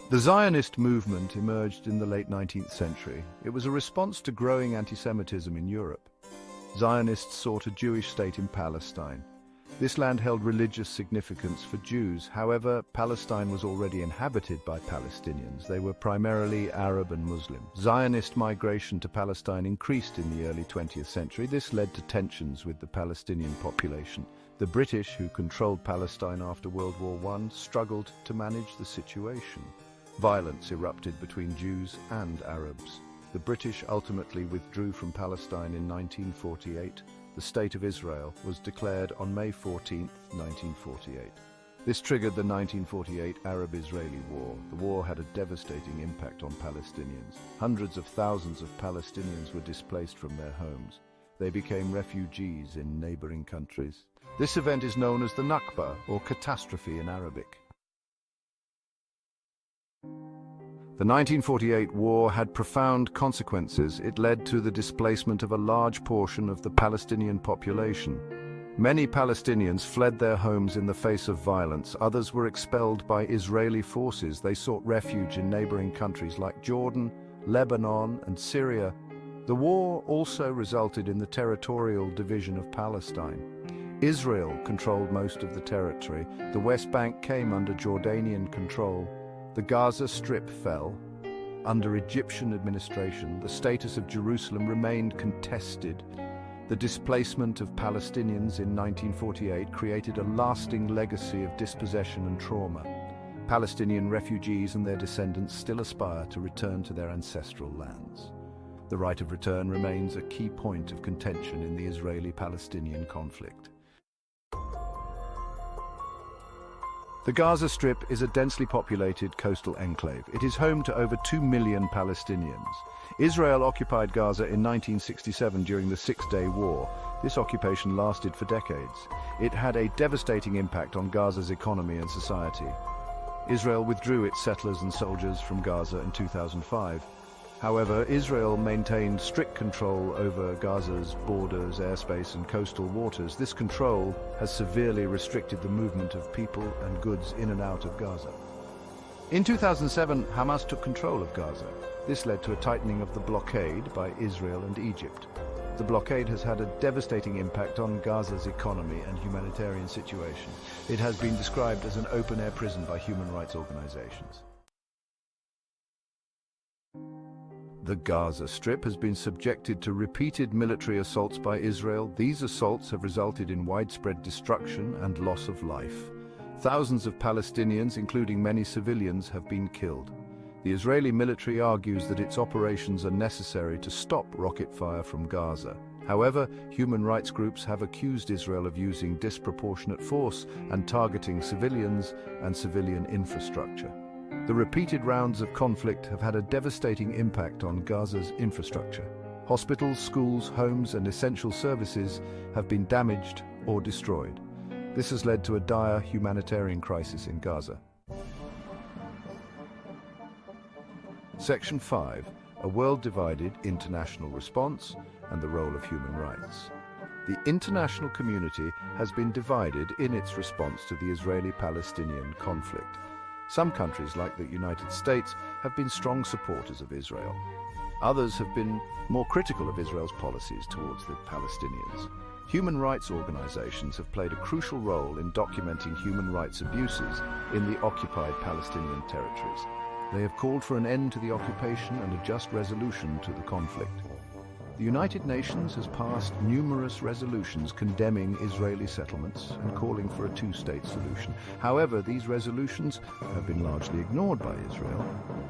The Zionist movement emerged in the late 19th century. It was a response to growing anti-Semitism in Europe. Zionists sought a Jewish state in Palestine. This land held religious significance for Jews. However, Palestine was already inhabited by Palestinians. They were primarily Arab and Muslim. Zionist migration to Palestine increased in the early 20th century. This led to tensions with the Palestinian population. The British, who controlled Palestine after World War I, struggled to manage the situation. Violence erupted between Jews and Arabs. The British ultimately withdrew from Palestine in 1948. The State of Israel was declared on May 14, 1948. This triggered the 1948 Arab-Israeli War. The war had a devastating impact on Palestinians. Hundreds of thousands of Palestinians were displaced from their homes. They became refugees in neighboring countries. This event is known as the Nakba, or catastrophe in Arabic. The 1948 war had profound consequences. It led to the displacement of a large portion of the Palestinian population. Many Palestinians fled their homes in the face of violence. Others were expelled by Israeli forces. They sought refuge in neighboring countries like Jordan, Lebanon, and Syria. The war also resulted in the territorial division of Palestine. Israel controlled most of the territory. The West Bank came under Jordanian control. The Gaza Strip fell. Under Egyptian administration, the status of Jerusalem remained contested. The displacement of Palestinians in 1948 created a lasting legacy of dispossession and trauma. Palestinian refugees and their descendants still aspire to return to their ancestral lands. The right of return remains a key point of contention in the Israeli-Palestinian conflict. The Gaza Strip is a densely populated coastal enclave. It is home to over 2 million Palestinians. Israel occupied Gaza in 1967 during the Six-Day War. This occupation lasted for decades. It had a devastating impact on Gaza's economy and society. Israel withdrew its settlers and soldiers from Gaza in 2005. However, Israel maintained strict control over Gaza's borders, airspace, and coastal waters. This control has severely restricted the movement of people and goods in and out of Gaza. In 2007, Hamas took control of Gaza. This led to a tightening of the blockade by Israel and Egypt. The blockade has had a devastating impact on Gaza's economy and humanitarian situation. It has been described as an open-air prison by human rights organizations. The Gaza Strip has been subjected to repeated military assaults by Israel. These assaults have resulted in widespread destruction and loss of life. Thousands of Palestinians, including many civilians, have been killed. The Israeli military argues that its operations are necessary to stop rocket fire from Gaza. However, human rights groups have accused Israel of using disproportionate force and targeting civilians and civilian infrastructure. The repeated rounds of conflict have had a devastating impact on Gaza's infrastructure. Hospitals, schools, homes, and essential services have been damaged or destroyed. This has led to a dire humanitarian crisis in Gaza. Section 5. A world-divided international response and the role of human rights. The international community has been divided in its response to the Israeli-Palestinian conflict. Some countries, like the United States, have been strong supporters of Israel. Others have been more critical of Israel's policies towards the Palestinians. Human rights organizations have played a crucial role in documenting human rights abuses in the occupied Palestinian territories. They have called for an end to the occupation and a just resolution to the conflict. The United Nations has passed numerous resolutions condemning Israeli settlements and calling for a two-state solution. However, these resolutions have been largely ignored by Israel.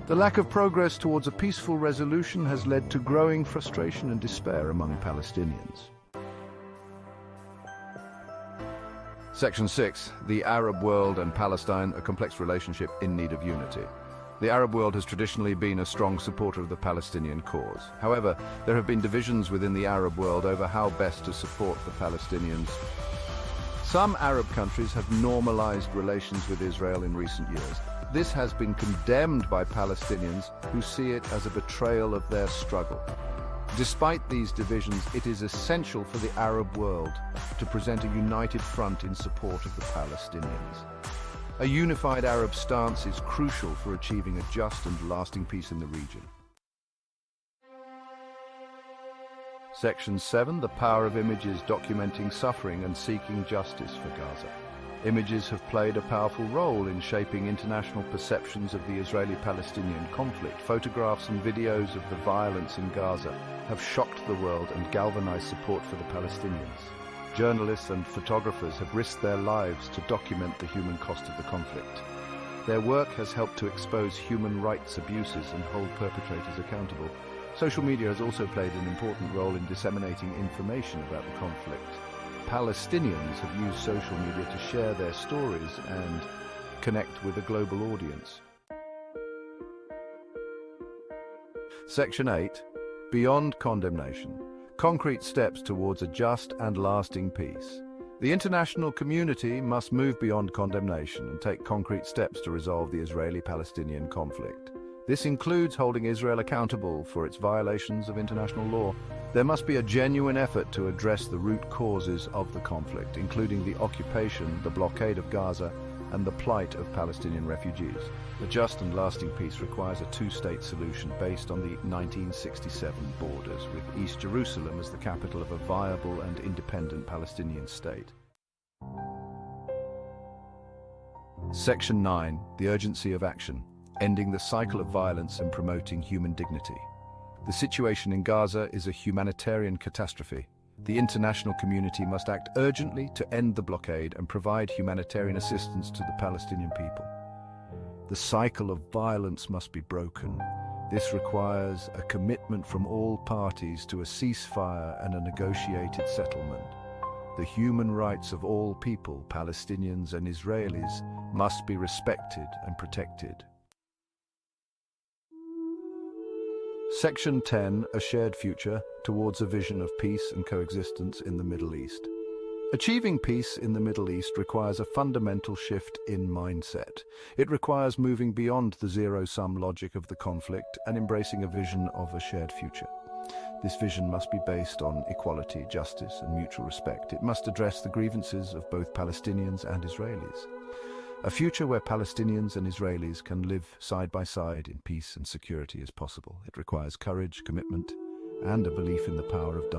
The lack of progress towards a peaceful resolution has led to growing frustration and despair among Palestinians. Section 6. The Arab world and Palestine, a complex relationship in need of unity. The Arab world has traditionally been a strong supporter of the Palestinian cause. However, there have been divisions within the Arab world over how best to support the Palestinians. Some Arab countries have normalized relations with Israel in recent years. This has been condemned by Palestinians who see it as a betrayal of their struggle. Despite these divisions, it is essential for the Arab world to present a united front in support of the Palestinians. A unified Arab stance is crucial for achieving a just and lasting peace in the region. Section 7, the power of images documenting suffering and seeking justice for Gaza. Images have played a powerful role in shaping international perceptions of the Israeli-Palestinian conflict. Photographs and videos of the violence in Gaza have shocked the world and galvanized support for the Palestinians. Journalists and photographers have risked their lives to document the human cost of the conflict. Their work has helped to expose human rights abuses and hold perpetrators accountable. Social media has also played an important role in disseminating information about the conflict. Palestinians have used social media to share their stories and connect with a global audience. Section 8. Beyond condemnation. Concrete steps towards a just and lasting peace. The international community must move beyond condemnation and take concrete steps to resolve the Israeli-Palestinian conflict. This includes holding Israel accountable for its violations of international law. There must be a genuine effort to address the root causes of the conflict, including the occupation, the blockade of Gaza, and the plight of Palestinian refugees. A just and lasting peace requires a two-state solution based on the 1967 borders, with East Jerusalem as the capital of a viable and independent Palestinian state. Section 9. The urgency of action. Ending the cycle of violence and promoting human dignity. The situation in Gaza is a humanitarian catastrophe. The international community must act urgently to end the blockade and provide humanitarian assistance to the Palestinian people. The cycle of violence must be broken. This requires a commitment from all parties to a ceasefire and a negotiated settlement. The human rights of all people, Palestinians and Israelis, must be respected and protected. Section 10, a shared future towards a vision of peace and coexistence in the Middle East. Achieving peace in the Middle East requires a fundamental shift in mindset. It requires moving beyond the zero-sum logic of the conflict and embracing a vision of a shared future. This vision must be based on equality, justice, and mutual respect. It must address the grievances of both Palestinians and Israelis. A future where Palestinians and Israelis can live side by side in peace and security is possible. It requires courage, commitment, and a belief in the power of dialogue.